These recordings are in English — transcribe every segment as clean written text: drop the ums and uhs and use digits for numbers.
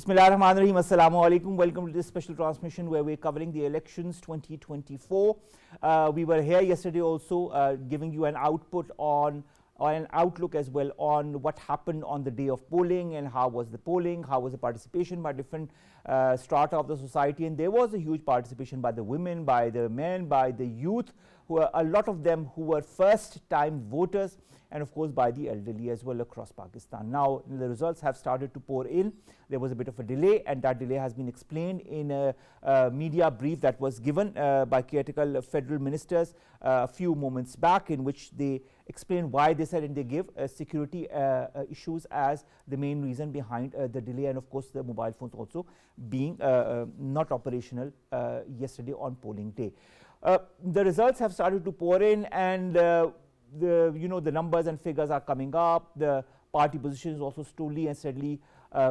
Bismillahirrahmanirrahim. Assalamu alaikum. Welcome to this special transmission where we're covering the elections 2024. We were here yesterday also giving you an output on or an outlook as well on what happened on the day of polling and how was the polling, how was the participation by different strata of the society. And there was a huge participation by the women, by the men, by the youth, who are a lot of them who were first time voters, and of course by the elderly as well across Pakistan. Now the results have started to pour in. There was a bit of a delay, and that delay has been explained in a media brief that was given by caretaker federal ministers a few moments back, in which they explained why they said, and they give security issues as the main reason behind the delay, and of course the mobile phones also being not operational yesterday on polling day. The results have started to pour in, and the numbers and figures are coming up. The party position is also slowly and steadily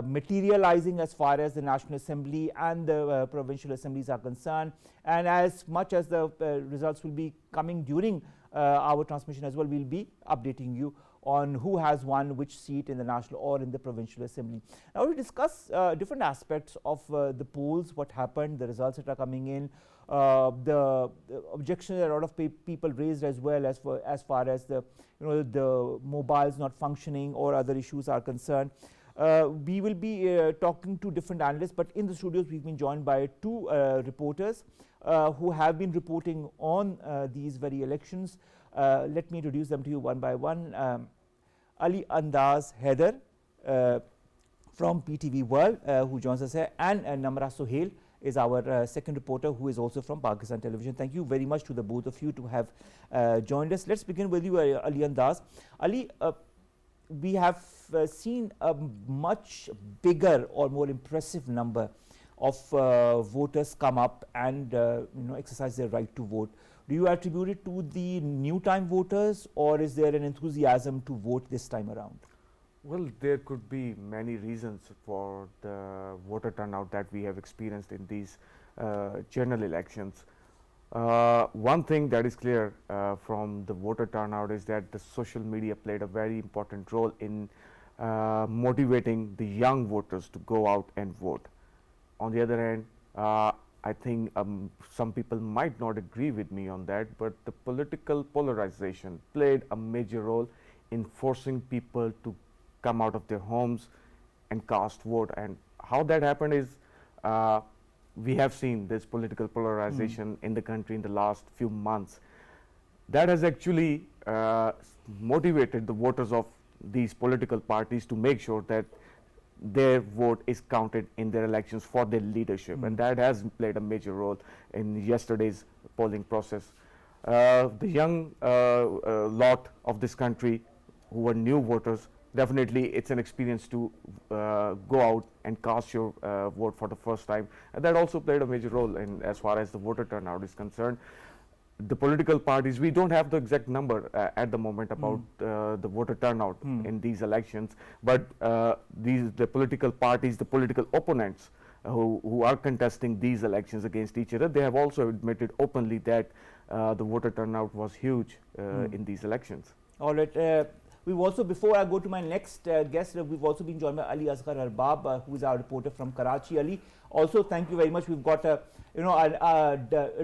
materializing as far as the National Assembly and the provincial assemblies are concerned. And as much as the results will be coming during our transmission as well, we'll be updating you on who has won which seat in the national or in the provincial assembly. Now we discuss different aspects of the polls, what happened, the results that are coming in, the objections that a lot of people raised as well as far as the the mobiles not functioning or other issues are concerned. We will be talking to different analysts, but in the studios we've been joined by two reporters who have been reporting on these very elections. Let me introduce them to you one by one. Aley Andaz Haider from PTV World, who joins us here, and Namrah Sohail is our second reporter, who is also from Pakistan Television. Thank you very much to the both of you to have joined us. Let's begin with you, Aley Andaz. Aley, we have seen a much bigger or more impressive number of voters come up and exercise their right to vote. Do you attribute it to the new time voters, or is there an enthusiasm to vote this time around? Well, there could be many reasons for the voter turnout that we have experienced in these general elections. One thing that is clear from the voter turnout is that the social media played a very important role in motivating the young voters to go out and vote. On the other hand, I think some people might not agree with me on that, but the political polarization played a major role in forcing people to come out of their homes and cast vote. And how that happened is we have seen this political polarization in the country in the last few months. That has actually motivated the voters of these political parties to make sure that their vote is counted in their elections for their leadership, and that has played a major role in yesterday's polling process. The young lot of this country who were new voters, definitely it's an experience to go out and cast your vote for the first time, and that also played a major role in as far as the voter turnout is concerned. The political parties, we don't have the exact number at the moment about the voter turnout in these elections, but the political parties, the political opponents who are contesting these elections against each other, they have also admitted openly that the voter turnout was huge in these elections. All right. We've also, before I go to my next guest, we've also been joined by Asghar Arbab, who is our reporter from Karachi. Ali, also thank you very much. We've got a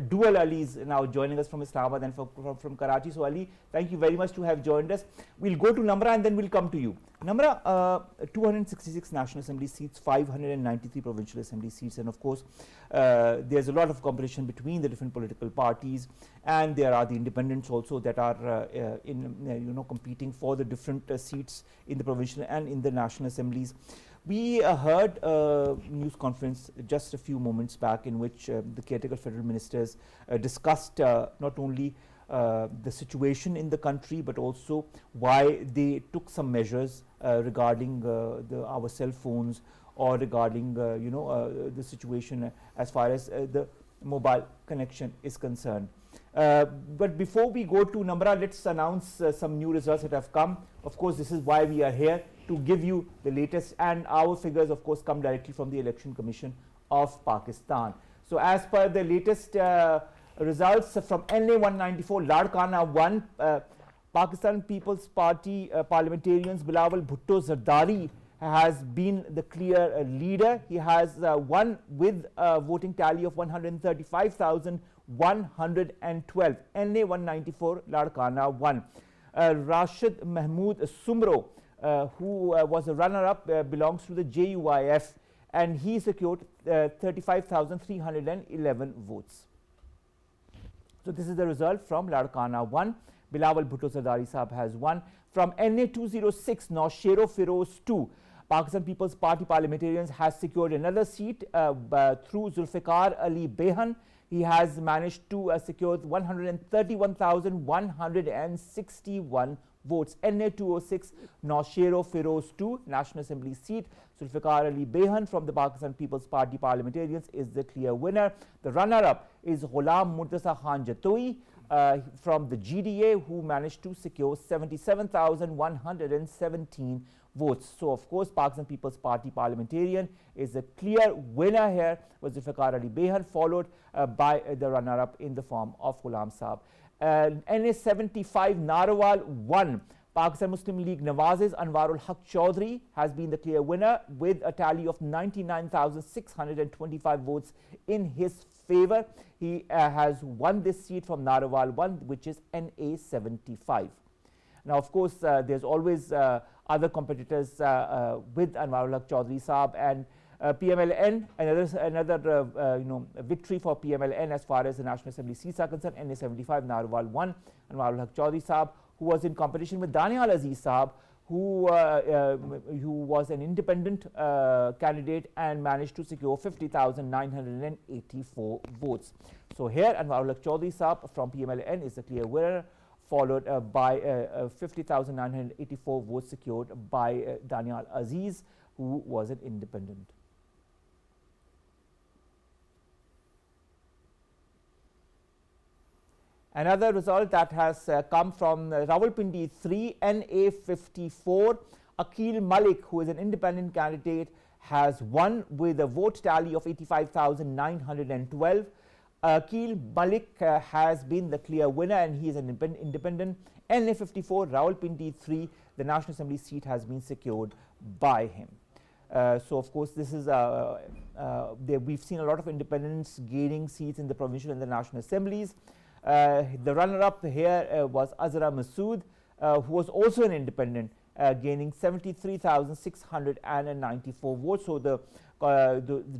dual Ali's now joining us from Islamabad and from Karachi. So Ali, thank you very much to have joined us. We'll go to Namrah and then we'll come to you. Namrah, 266 National Assembly seats, 593 Provincial Assembly seats, and of course there's a lot of competition between the different political parties, and there are the independents also that are competing for the different seats in the provincial and in the National Assemblies. We heard a news conference just a few moments back in which the caretaker federal ministers discussed not only the situation in the country, but also why they took some measures regarding our cell phones, or regarding the situation as far as the mobile connection is concerned. But before we go to Namrah, let's announce some new results that have come. Of course, this is why we are here, to give you the latest, and our figures of course come directly from the Election Commission of Pakistan. So as per the latest results from NA 194, Ladkhana won. Pakistan People's Party parliamentarians Bilawal Bhutto Zardari has been the clear leader. He has won with a voting tally of 135,112. NA 194, Larkana 1. Rashid Mahmood Sumro, who was a runner-up, belongs to the JUIF, and he secured 35,311 votes. So this is the result from Larkana 1. Bilawal Bhutto Zardari Sahab has won. From NA 206, Naushero Firoz 2, Pakistan People's Party parliamentarians has secured another seat through Zulfikar Ali Behan. He has managed to secure 131,161 votes. NA 206, Naushero Firoz 2, National Assembly seat. Zulfikar Ali Behan from the Pakistan People's Party parliamentarians is the clear winner. The runner-up is Ghulam Murtaza Khan Jatoi from the GDA, who managed to secure 77,117 votes. So, of course, Pakistan People's Party parliamentarian is a clear winner here, was Zulfikar Ali Behan, followed by the runner-up in the form of Ghulam Saab. NA 75 Narwal 1, Pakistan Muslim League Nawaz's Anwarul Haq Chaudhry has been the clear winner with a tally of 99,625 votes in his favor. He has won this seat from Narwal 1, which is NA 75. Now, of course, there's always other competitors with Anwarul Haq Chaudhry Saab, and PMLN, another victory for PMLN as far as the National Assembly seats are concerned. NA 75 Narwal 1, Anwarul Haq Chaudhry Saab, who was in competition with Danial Aziz Saab, who was an independent candidate and managed to secure 50,984 votes. So here Anwarul Haq Chaudhry Saab from PMLN is the clear winner, followed by 50,984 votes secured by Danial Aziz, who was an independent. Another result that has come from Rawalpindi 3, NA 54, Akil Malik, who is an independent candidate, has won with a vote tally of 85,912. Akil Malik has been the clear winner, and he is an independent. NA 54, Rawalpindi 3, the National Assembly seat has been secured by him. So, of course, this is we've seen a lot of independents gaining seats in the provincial and the national assemblies. The runner-up here was Azra Masood, who was also an independent, gaining 73,694 votes. So the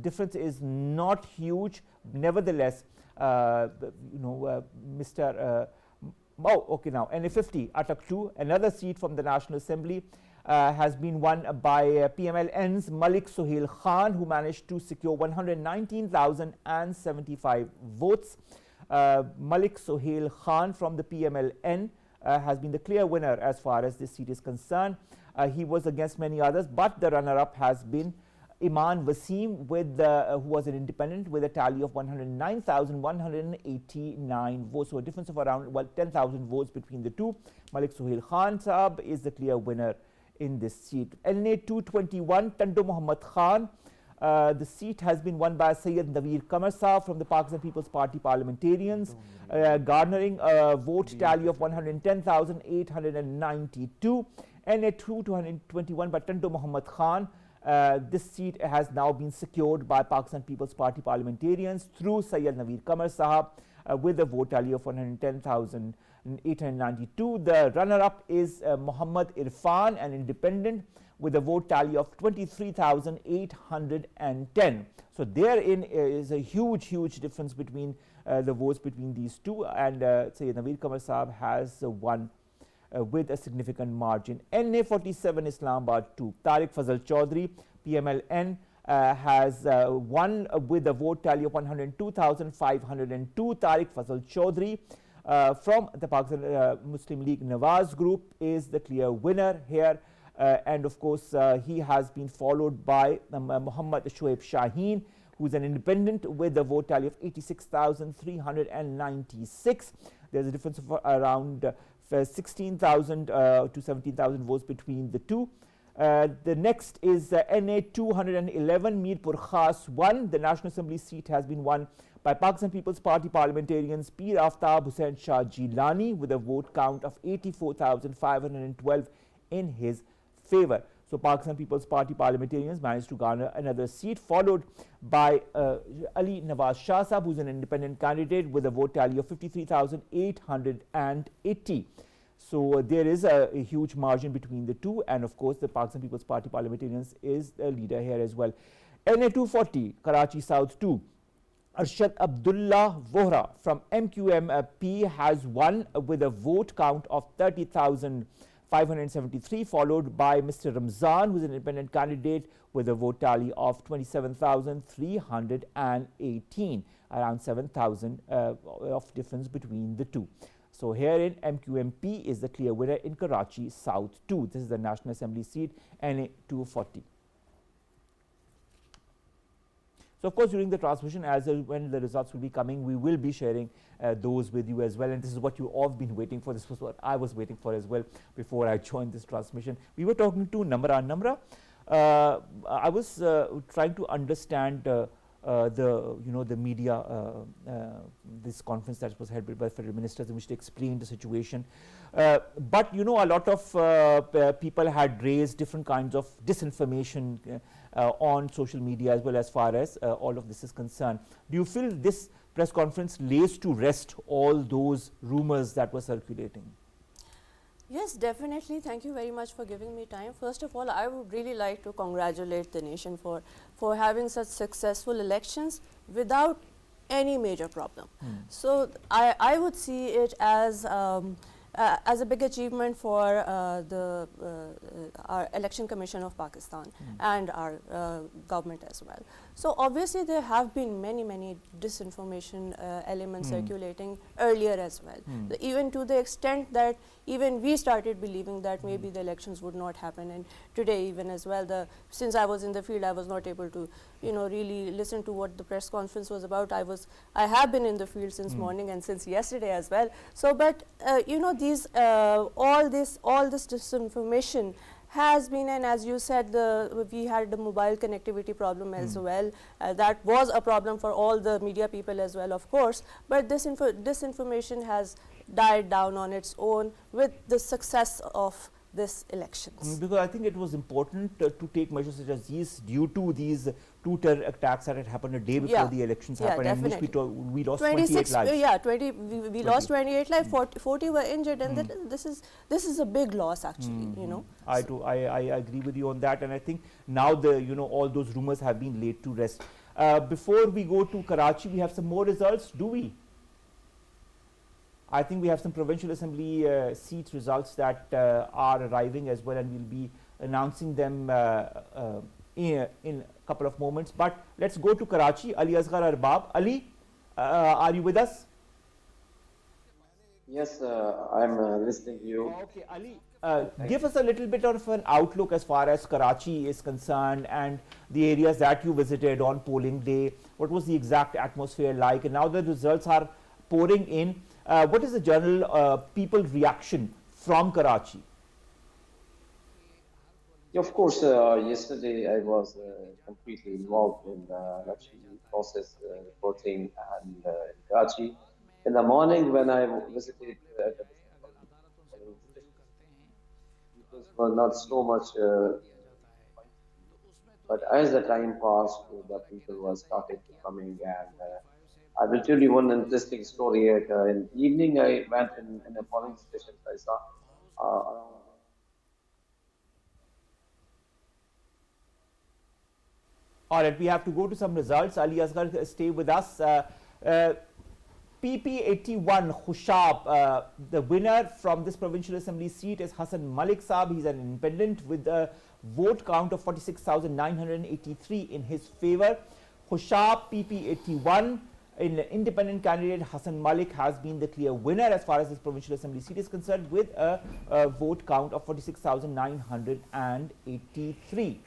difference is not huge. Nevertheless, Mr. Now NA 50 Atak 2, another seat from the National Assembly, has been won by PMLN's Malik Sohail Khan, who managed to secure 119,075 votes. Malik Sohail Khan from the PMLN has been the clear winner as far as this seat is concerned. He was against many others, but the runner-up has been Iman Wasim, who was an independent, with a tally of 109,189 votes. So a difference of around 10,000 votes between the two. Malik Sohail Khan Saab is the clear winner in this seat. NA 221 Tando Muhammad Khan. The seat has been won by Sayyid Naveer Qamar Saab from the Pakistan People's Party parliamentarians, garnering a vote tally of 110,892. NA 221 by Tando Muhammad Khan. This seat has now been secured by Pakistan People's Party parliamentarians through Sayyid Naveer Qamar Sahab with a vote tally of 110,892. The runner-up is Muhammad Irfan, an independent, with a vote tally of 23,810. So therein is a huge difference between the votes between these two, and Sayyid Naveer Qamar Sahab has won with a significant margin. NA 47 Islamabad 2, Tariq Fazal Chaudhry, PMLN, has won with a vote tally of 102,502. Tariq Fazal Chaudhry from the Pakistan Muslim League Nawaz group is the clear winner here. And of course, he has been followed by Muhammad Shoaib Shaheen, who is an independent, with a vote tally of 86,396. There's a difference of around 16,000 to 17,000 votes between the two. The next is NA 211 Mirpur Khas 1. The National Assembly seat has been won by Pakistan People's Party parliamentarians Pir Aftab Hussain Shah Jilani with a vote count of 84,512 in his favor. So Pakistan People's Party parliamentarians managed to garner another seat, followed by Ali Nawaz Shah Sahab, who's an independent candidate with a vote tally of 53,880. So there is a huge margin between the two, and of course the Pakistan People's Party parliamentarians is the leader here as well. NA 240 Karachi South 2, Arshad Abdullah Vohra from MQMP has won with a vote count of 30,573, followed by Mr. Ramzan, who is an independent candidate with a vote tally of 27,318, around 7,000 of difference between the two. So herein MQMP is the clear winner in Karachi South 2. This is the National Assembly seat, NA 240. So of course during the transmission, as when the results will be coming, we will be sharing those with you as well, and this is what you all have been waiting for. This was what I was waiting for as well before I joined this transmission. We were talking to Namrah. Namrah, I was trying to understand the media, this conference that was held by federal ministers in which they explained the situation. But a lot of people had raised different kinds of disinformation on social media as well, as far as all of this is concerned. Do you feel this press conference lays to rest all those rumors that were circulating? Yes, definitely. Thank you very much for giving me time. First of all, I would really like to congratulate the nation for having such successful elections without any major problem. So I would see it as a big achievement for our Election Commission of Pakistan and our government as well. So obviously there have been many disinformation elements circulating earlier as well. Even to the extent that even we started believing that maybe the elections would not happen, and today even as well, since I was in the field, I was not able to really listen to what the press conference was about. I have been in the field since morning and since yesterday as well. So but these all this disinformation has been, and as you said, we had the mobile connectivity problem as well. That was a problem for all the media people as well, of course, but disinformation has died down on its own with the success of this elections. Because I think it was important to take measures such as these due to these two terror attacks that had happened a day before the elections happened, and which we lost 28 lives. We lost 28 lives, 40 were injured, and this is a big loss actually. I agree with you on that, and I think now all those rumors have been laid to rest. Before we go to Karachi, we have some more results, do we? I think we have some provincial assembly seat results that are arriving as well, and we'll be announcing them in a couple of moments. But let's go to Karachi. Ali Asghar Arbab. Ali, are you with us? Yes, I'm listening to you. Okay, Ali, give us a little bit of an outlook as far as Karachi is concerned and the areas that you visited on polling day. What was the exact atmosphere like? And now the results are pouring in. What is the general people reaction from Karachi? Of course, yesterday I was completely involved in the election process, voting and in Karachi. In the morning when I visited it was not so much, but as the time passed, the people were started coming, and I will tell you one interesting story. In the evening, I went in a polling station. I saw all right, we have to go to some results. Ali Asghar, stay with us. PP81 Khushab, the winner from this provincial assembly seat is Hassan Malik Saab. He's an independent with a vote count of 46,983 in his favor. Khushab, PP81, an independent candidate Hassan Malik has been the clear winner as far as this provincial assembly seat is concerned, with a vote count of 46,983.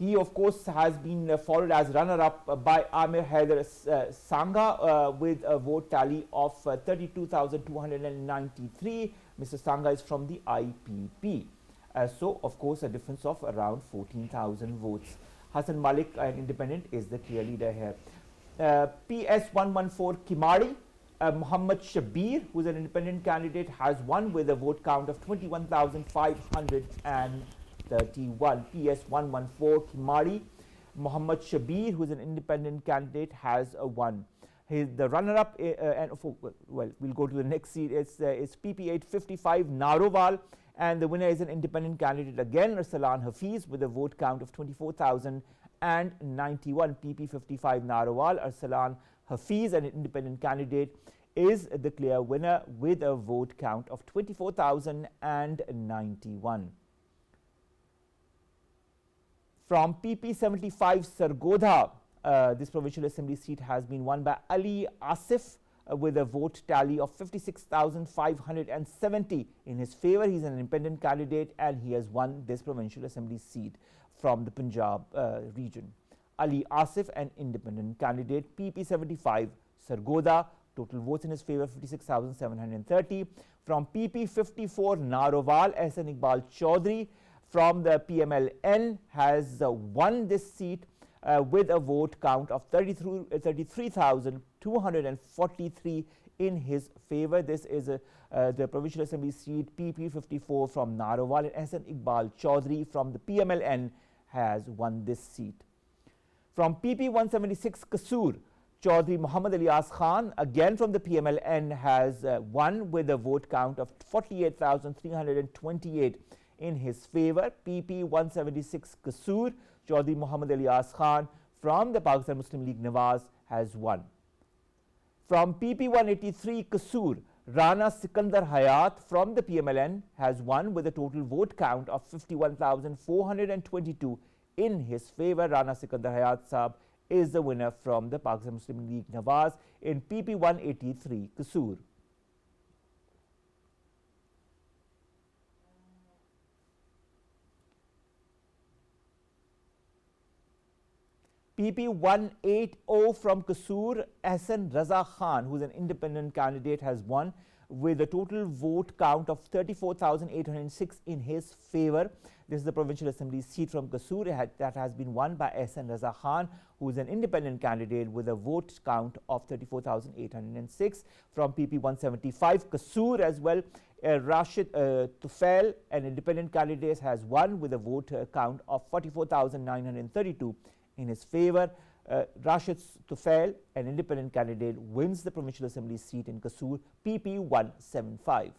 He, of course, has been followed as runner-up by Amir Haider Sangha with a vote tally of 32,293. Mr. Sangha is from the IPP. So, of course, a difference of around 14,000 votes. Hassan Malik, an independent, is the clear leader here. PS114 Kimari, Muhammad Shabir, who is an independent candidate, has won with a vote count of 21,531. PS 114 Kimari. Muhammad Shabir, who is an independent candidate, has won. The runner-up, we'll go to the next seat. It's PP 855 Naroval, and the winner is an independent candidate again, Arsalan Hafiz, with a vote count of 24,091. PP 55 Naroval, Arsalan Hafiz, an independent candidate, is the clear winner with a vote count of 24,091. From PP 75 Sargodha, this provincial assembly seat has been won by Aley Asif with a vote tally of 56,570 in his favor. He's an independent candidate and he has won this provincial assembly seat from the Punjab region. Aley Asif, an independent candidate, PP 75 Sargodha, total votes in his favor 56,730. From PP 54 Naroval, Ehsan Iqbal Chaudhry from the PMLN has won this seat with a vote count of 33,243 in his favor. This is the provincial assembly seat PP 54 from Naroval, and Ehsan Iqbal Chaudhry from the PMLN has won this seat. From PP 176 Kasur, Chaudhry Muhammad Ilyas Khan, again from the PMLN, has won with a vote count of 48,328 in his favor. PP 176 Kasur, Chaudhry Muhammad Ilyas Khan from the Pakistan Muslim League Nawaz has won. From PP 183 Kasur, Rana Sikandar Hayat from the PMLN has won with a total vote count of 51,422 in his favor. Rana Sikandar Hayat Saab is the winner from the Pakistan Muslim League Nawaz in PP 183 Kasur. PP 180 from Kasur, Ahsan Raza Khan, who is an independent candidate, has won with a total vote count of 34,806 in his favor. This is the provincial assembly seat from Kasur that has been won by Ahsan Raza Khan, who is an independent candidate with a vote count of 34,806. From PP 175 Kasur as well, Rashid Tufail, an independent candidate, has won with a vote count of 44,932 in his favor. Rashid Tufail, an independent candidate, wins the provincial assembly seat in Kasur, PP 175.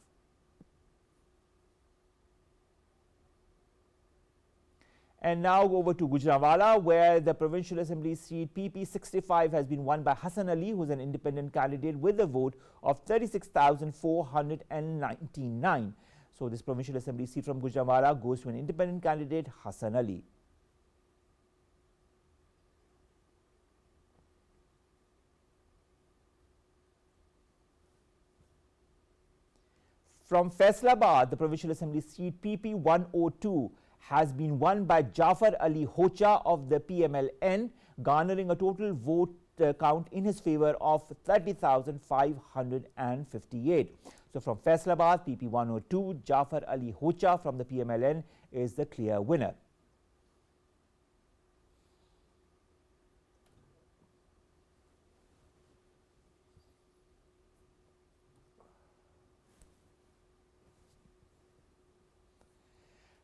And now over to Gujranwala, where the provincial assembly seat PP 65 has been won by Hassan Ali, who is an independent candidate, with a vote of 36,499. So this provincial assembly seat from Gujranwala goes to an independent candidate, Hassan Ali. From Faisalabad, the provincial assembly seat PP 102 has been won by Jafar Ali Hocha of the PMLN, garnering a total vote count in his favor of 30,558. So from Faisalabad, PP 102, Jafar Ali Hocha from the PMLN is the clear winner.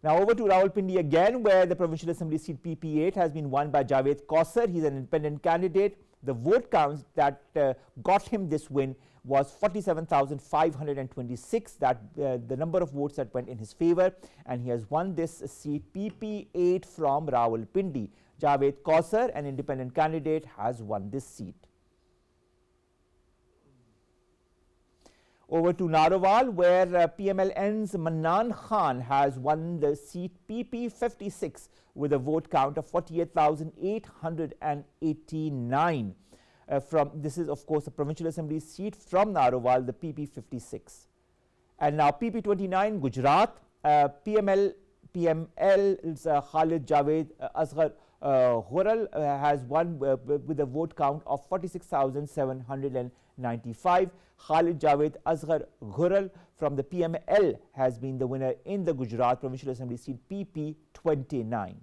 Now over to Rawalpindi again, where the provincial assembly seat PP8 has been won by Javed Kausar. He's an independent candidate. The vote counts that got him this win was 47,526. That the number of votes that went in his favor, and he has won this seat PP8 from Rawalpindi. Javed Kausar, an independent candidate, has won this seat. Over to Naroval, where PMLN's Mannan Khan has won the seat PP 56 with a vote count of 48,889. This is of course a provincial assembly seat from Naroval, the PP 56. And now PP 29 Gujarat, PML's Khalid Javed Asghar Ghural has won with a vote count of 46,795. Khalid Javed Asghar Ghural from the PML has been the winner in the Gujarat provincial assembly seat PP 29.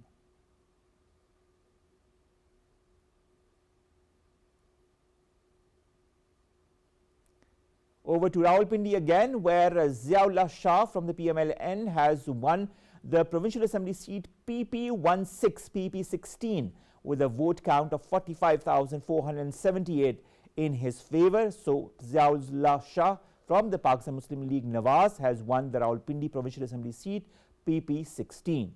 Over to Rawalpindi again, where Ziaullah Shah from the PMLN has won the Provincial Assembly seat PP16 with a vote count of 45,478 in his favour. So Ziaullah Shah from the Pakistan Muslim League Nawaz has won the Rawalpindi Provincial Assembly seat PP16.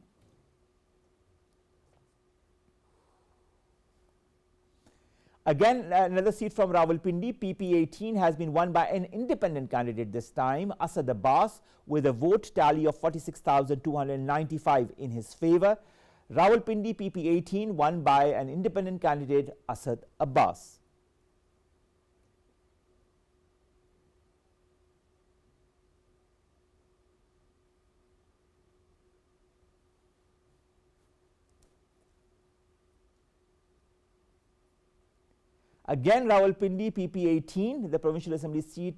Again, another seat from Rawalpindi, PP18, has been won by an independent candidate this time, Asad Abbas, with a vote tally of 46,295 in his favour. Rawalpindi PP18 won by an independent candidate, Asad Abbas. Again, Rawalpindi PP18, the Provincial Assembly seat.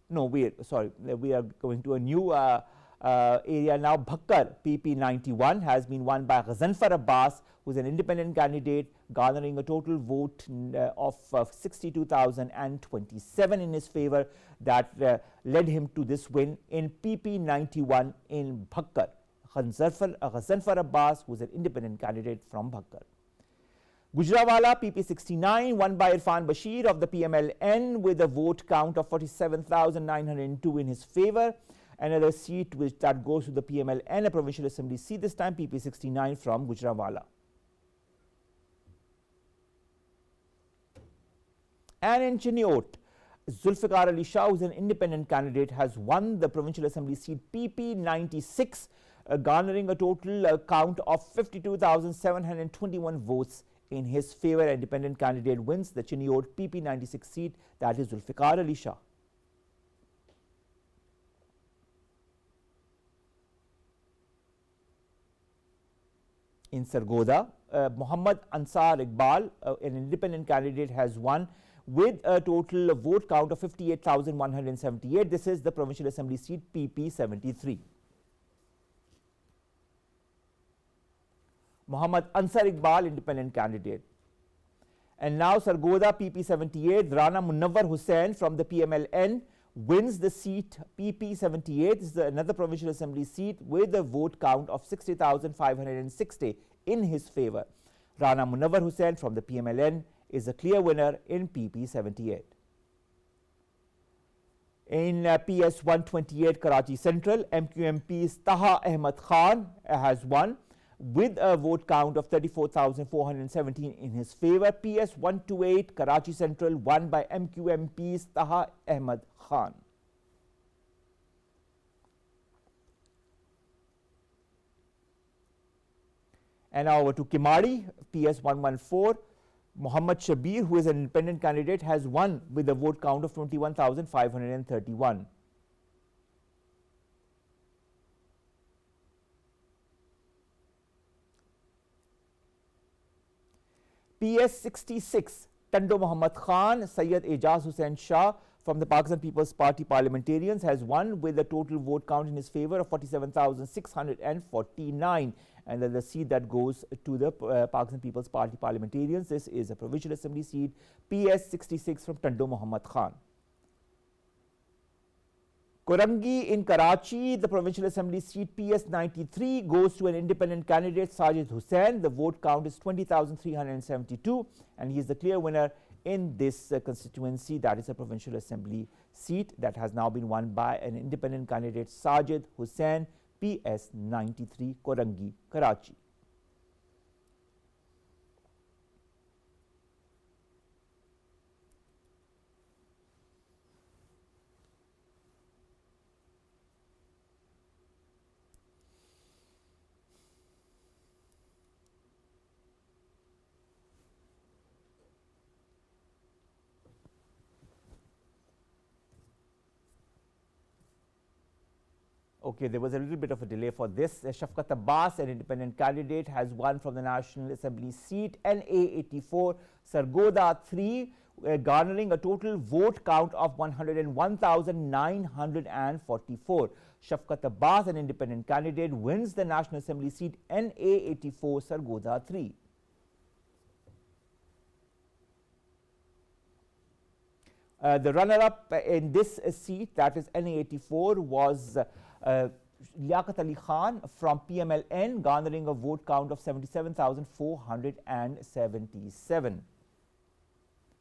No, we are going to a new area now. Bhakkar PP91 has been won by Ghazanfar Abbas, who is an independent candidate, garnering a total vote of 62,027 in his favour. That led him to this win in PP91 in Bhakkar. Ghazanfar Abbas, who is an independent candidate from Bhakkar. Gujranwala PP69 won by Irfan Bashir of the PMLN with a vote count of 47,902 in his favour. Another seat that goes to the PMLN, a Provincial Assembly seat, this time PP69 from Gujranwala. And in Chiniot, Zulfikar Ali Shah, who is an independent candidate, has won the Provincial Assembly seat PP96, garnering a total count of 52,721 votes in his favour. Independent candidate wins the Chiniot PP96 seat, that is Zulfikar Ali Shah. In Sargodha, Muhammad Ansar Iqbal, an independent candidate, has won with a total vote count of 58,178. This is the Provincial Assembly seat PP73. Muhammad Ansar Iqbal, independent candidate. And now Sargodha PP78, Rana Munawwar Hussain from the PMLN wins the seat PP78. This is another Provincial Assembly seat with a vote count of 60,560 in his favour. Rana Munawwar Hussain from the PMLN is a clear winner in PP78. In PS 128 Karachi Central, MQMP's Taha Ahmad Khan has won with a vote count of 34,417 in his favour. PS 128 Karachi Central won by MQMP's Taha Ahmad Khan. And now over to Kimadi, PS 114. Muhammad Shabir, who is an independent candidate, has won with a vote count of 21,531. PS 66, Tando Muhammad Khan, Syed Ejaz Hussain Shah from the Pakistan People's Party parliamentarians has won with a total vote count in his favour of 47,649. And then the seat that goes to the Pakistan People's Party parliamentarians, this is a Provincial Assembly seat, PS 66 from Tando Muhammad Khan. Korangi in Karachi, the Provincial Assembly seat PS 93 goes to an independent candidate, Sajid Hussain. The vote count is 20,372 and he is the clear winner in this constituency, that is a Provincial Assembly seat that has now been won by an independent candidate, Sajid Hussain, PS 93, Korangi, Karachi. Okay, there was a little bit of a delay for this. Shafqat Abbas, an independent candidate, has won from the National Assembly seat NA84 Sargodha 3, garnering a total vote count of 101,944. Shafqat Abbas, an independent candidate, wins the National Assembly seat NA84 Sargodha 3. The runner-up in this seat, that is NA84, was Liaquat Ali Khan from PMLN, garnering a vote count of 77,477.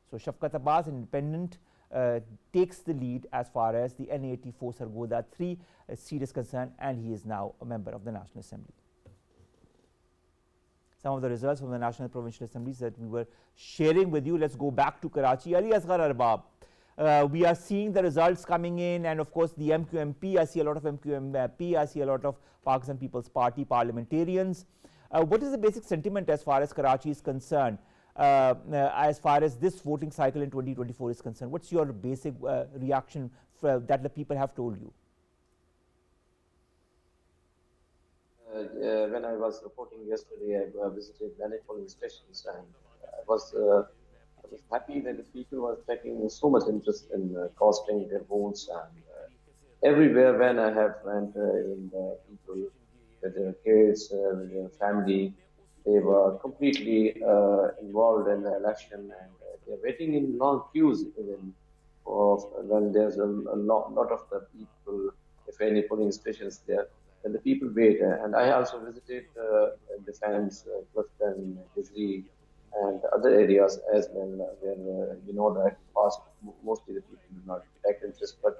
So Shafqat Abbas, independent, takes the lead as far as the NA84 Sargodha 3 seat is concerned, and he is now a member of the National Assembly. Some of the results from the National and Provincial Assemblies that we were sharing with you. Let's go back to Karachi. Aley, Asghar, Arbab. We are seeing the results coming in, and of course the MQMP, I see a lot of MQMP, I see a lot of Pakistan People's Party parliamentarians. What is the basic sentiment as far as Karachi is concerned, as far as this voting cycle in 2024 is concerned? What's your basic reaction that the people have told you? When I was reporting yesterday, I visited many polling stations, and I was happy that the people were taking so much interest in casting their votes. And everywhere when I have went in people with their kids, with their family, they were completely involved in the election, and they're waiting in long queues even when there's a lot of the people, if any polling stations there, then the people wait. And I also visited Defense, Clifton, Disney, and other areas as well, where you know that past mostly the people do not take interest, but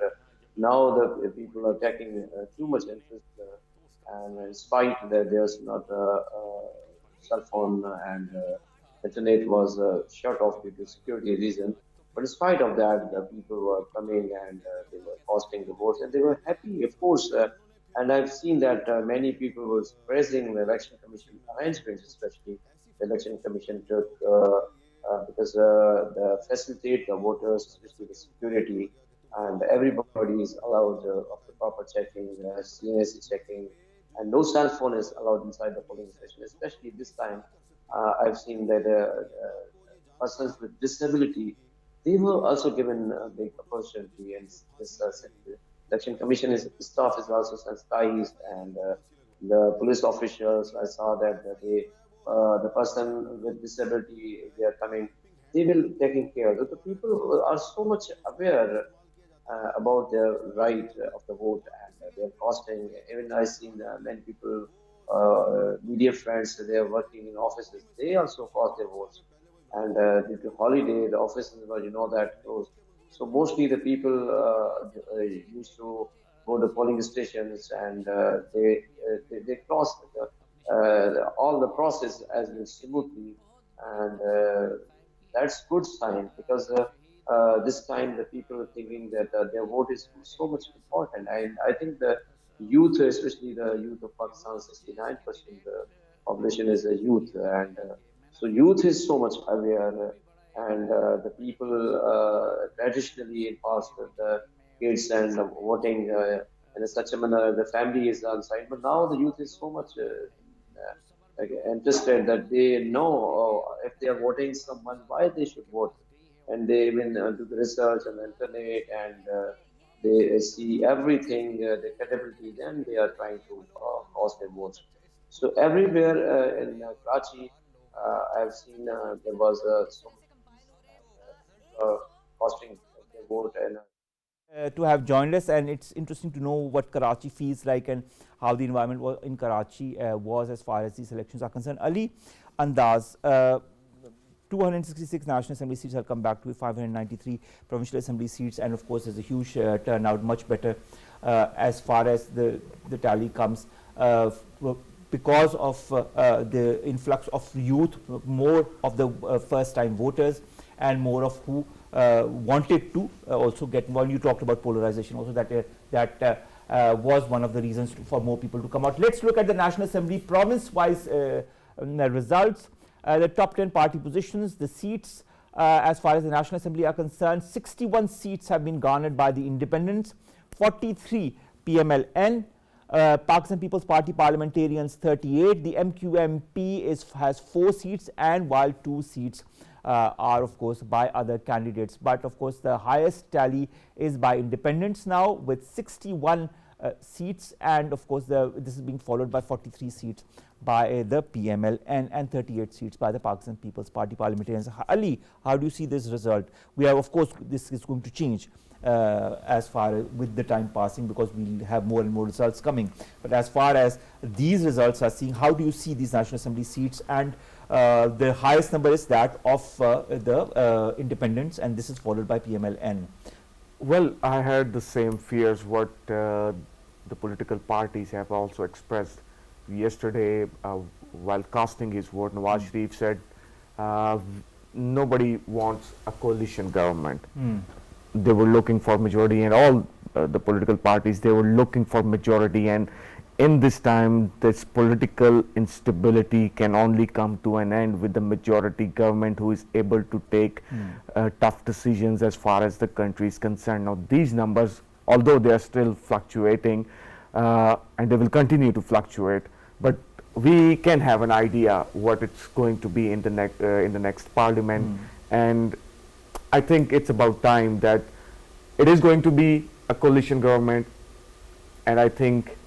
now the people are taking too much interest, and in spite that there's not cell phone and internet was shut off due to security reasons, but in spite of that, the people were coming and they were casting the votes, and they were happy, of course. And I've seen that many people were praising the election commission arrangements, especially the election commission took because the facilitate the voters, especially the security, and everybody is allowed of the proper checking, CNSC checking, and no cell phone is allowed inside the polling station. Especially this time, I've seen that persons with disability, they were also given a big opportunity, and this election commission staff is also sensitized, and the police officials, I saw that the person with disability, they are coming, they will taking care. The people are so much aware about their right of the vote, and their costing. Even I seen many people, media friends, they are working in offices, they also cost their votes. And due to holiday, the offices were, you know, that closed. So mostly the people used to go to polling stations, and they cross all the process as well smoothly, and that's good sign, because this time the people are thinking that their vote is so much important. And I think the youth, especially the youth of Pakistan, 69% population is a youth, and so youth is so much aware. And the people traditionally in past, the kids and voting in such a manner, the family is on side. But now the youth is so much interested that they know if they are voting someone, why they should vote. And they even do the research on the internet, and they see everything, the credibility, then they are trying to cast their votes. So everywhere in Karachi, I've seen there was so casting their vote. And to have joined us, and it's interesting to know what Karachi feels like and how the environment was in Karachi was as far as these elections are concerned. Aley, Andaz, 266 National Assembly seats have come back to 593 Provincial Assembly seats, and of course there's a huge turnout, much better as far as the tally comes because of the influx of youth, more of the first time voters, and more of who wanted to also get involved. You talked about polarization also, that was one of the reasons for more people to come out. Let's look at the National Assembly province-wise results. The top 10 party positions, the seats as far as the National Assembly are concerned, 61 seats have been garnered by the independents, 43 PMLN, Pakistan People's Party parliamentarians 38, the MQMP has 4 seats, and while 2 seats are of course by other candidates. But of course the highest tally is by independents now with 61 seats, and of course this is being followed by 43 seats by the PMLN and 38 seats by the Pakistan People's Party parliamentarians. Aley, how do you see this result? We have, of course, this is going to change as far as with the time passing, because we'll have more and more results coming. But as far as these results are seen, how do you see these National Assembly seats? And the highest number is that of the independents, and this is followed by PMLN. Well, I had the same fears what the political parties have also expressed. Yesterday, while casting his vote, Nawaz Sharif said nobody wants a coalition government. They were looking for majority, and all the political parties, they were looking for majority, and in this time, this political instability can only come to an end with the majority government who is able to take tough decisions as far as the country is concerned. Now, these numbers, although they are still fluctuating, and they will continue to fluctuate, but we can have an idea what it's going to be in the next parliament, and I think it's about time that it is going to be a coalition government, and I think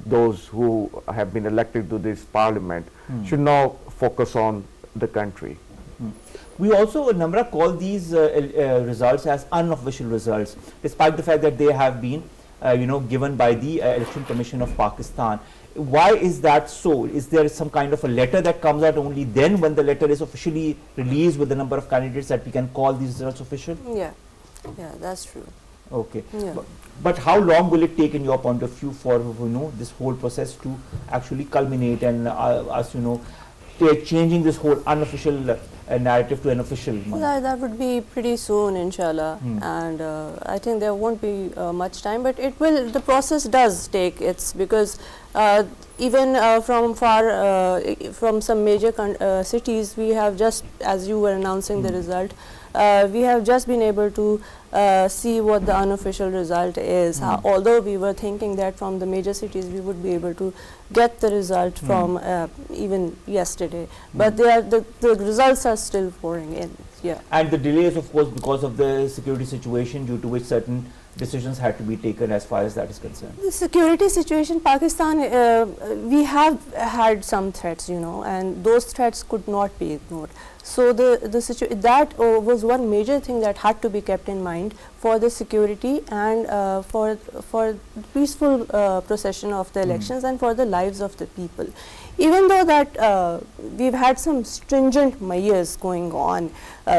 those who have been elected to this parliament should now focus on the country. We also, Namrah, call these results as unofficial results, despite the fact that they have been given by the Election Commission of Pakistan. Why is that so? Is there some kind of a letter that comes out only then, when the letter is officially released with the number of candidates, that we can call these results official? Yeah, that's true. Okay. Yeah. But how long will it take, in your point of view, for this whole process to actually culminate and us changing this whole unofficial narrative to an official one? That would be pretty soon, inshallah, and I think there won't be much time, but it will. The process does take its, because even from some major cities, we have just, as you were announcing the result, we have just been able to see what the unofficial result is. Although we were thinking that from the major cities we would be able to get the result from even yesterday, but the results are still pouring in. Yeah. And the delays, of course, because of the security situation, due to which certain decisions had to be taken as far as that is concerned. The security situation, Pakistan, we have had some threats, and those threats could not be ignored. So that was one major thing that had to be kept in mind for the security and for peaceful procession of the elections and for the lives of the people. Even though that we've had some stringent measures going on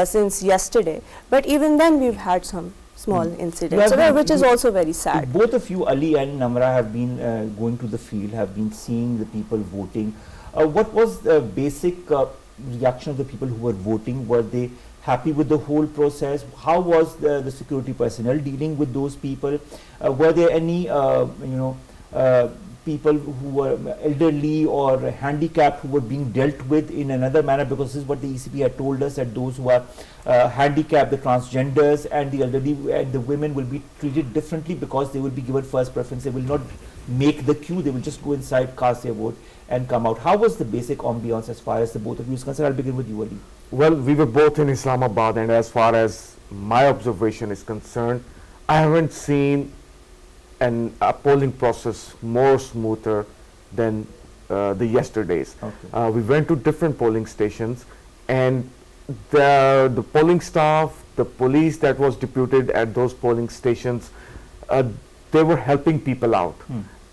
since yesterday, but even then we've had some small incidents, which is also very sad. Both of you, Aley and Namrah, have been going to the field, have been seeing the people voting. What was the basic reaction of the people who were voting? Were they happy with the whole process? How was the security personnel dealing with those people? Were there any people who were elderly or handicapped who were being dealt with in another manner? Because this is what the ECP had told us, that those who are handicapped, the transgenders and the elderly and the women, will be treated differently because they will be given first preference. They will not make the queue, they will just go inside, cast their vote and come out. How was the basic ambience as far as the both of you is concerned? I'll begin with you, Aley. Well, we were both in Islamabad, and as far as my observation is concerned, I haven't seen a polling process more smoother than the yesterdays. Okay. We went to different polling stations, and the polling staff, the police that was deputed at those polling stations, they were helping people out.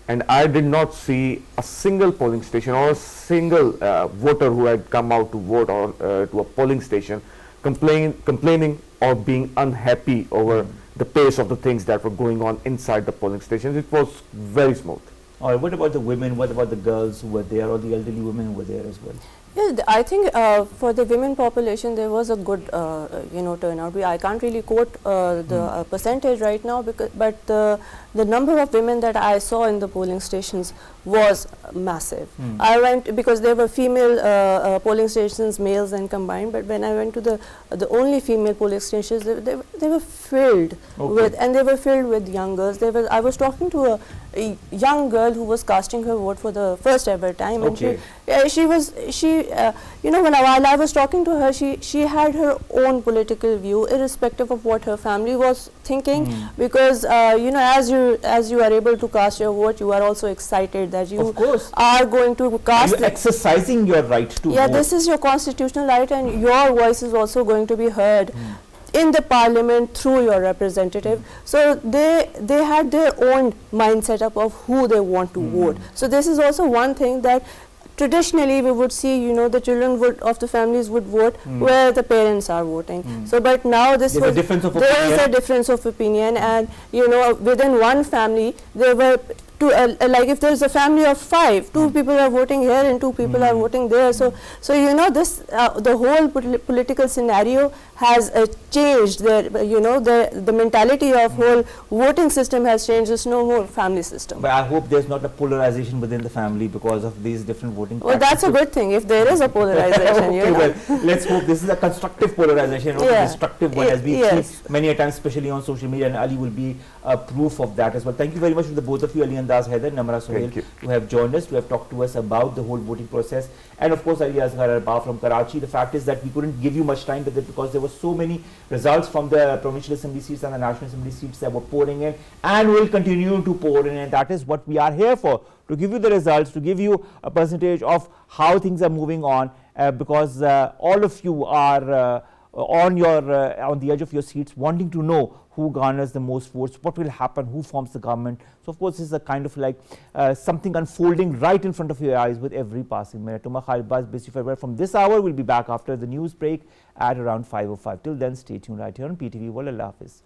And I did not see a single polling station or a single voter who had come out to vote or to a polling station complaining or being unhappy over the pace of the things that were going on inside the polling stations. It was very smooth. All right, what about the women? What about the girls who were there, or the elderly women who were there as well? Yeah, I think for the women population there was a good turnout. I can't really quote the percentage right now, but the number of women that I saw in the polling stations was massive. I went, because there were female polling stations, males and combined, but when I went to the only female polling stations, they were filled with, and they were filled with young girls. I was talking to a young girl who was casting her vote for the first ever time. Okay. And you know, while I was talking to her, she had her own political view, irrespective of what her family was thinking, because you know, as you are able to cast your vote, you are also excited that you are going to cast. You're exercising your right to vote. This is your constitutional right, and your voice is also going to be heard in the parliament through your representative. So they had their own mind setup of who they want to vote. So this is also one thing that traditionally we would see, you know, the children of the families would vote where the parents are voting. So but now there is a difference of opinion, and you know, within one family there were like if there is a family of 5, 2 people are voting here and 2 people are voting there. So you know, this the whole political scenario has changed. You know, the mentality of whole voting system has changed. There's no more family system. But I hope there's not a polarization within the family because of these different voting. Well, that's a good thing if there is a polarization. Okay, you know. well, let's hope this is a constructive polarization, not a destructive one, as we see many a times, especially on social media, and Ali will be proof of that as well. Thank you very much to the both of you, Ali Andaz, Haider, Namrah, Sohail, to have joined us, to have talked to us about the whole voting process, and of course Ali Asghar, Arbab from Karachi. The fact is that we couldn't give you much time with it because there were so many results from the provincial assembly seats and the national assembly seats that were pouring in and will continue to pour in, and that is what we are here for, to give you the results, to give you a percentage of how things are moving on, because all of you are on the edge of your seats, wanting to know who garners the most votes, what will happen, who forms the government. So of course this is a kind of like something unfolding right in front of your eyes with every passing minute. Omar, Khalid busy farewell from this hour. We'll be back after the news break at around 5:05. Till then, stay tuned right here on PTV. Wallah Hafiz.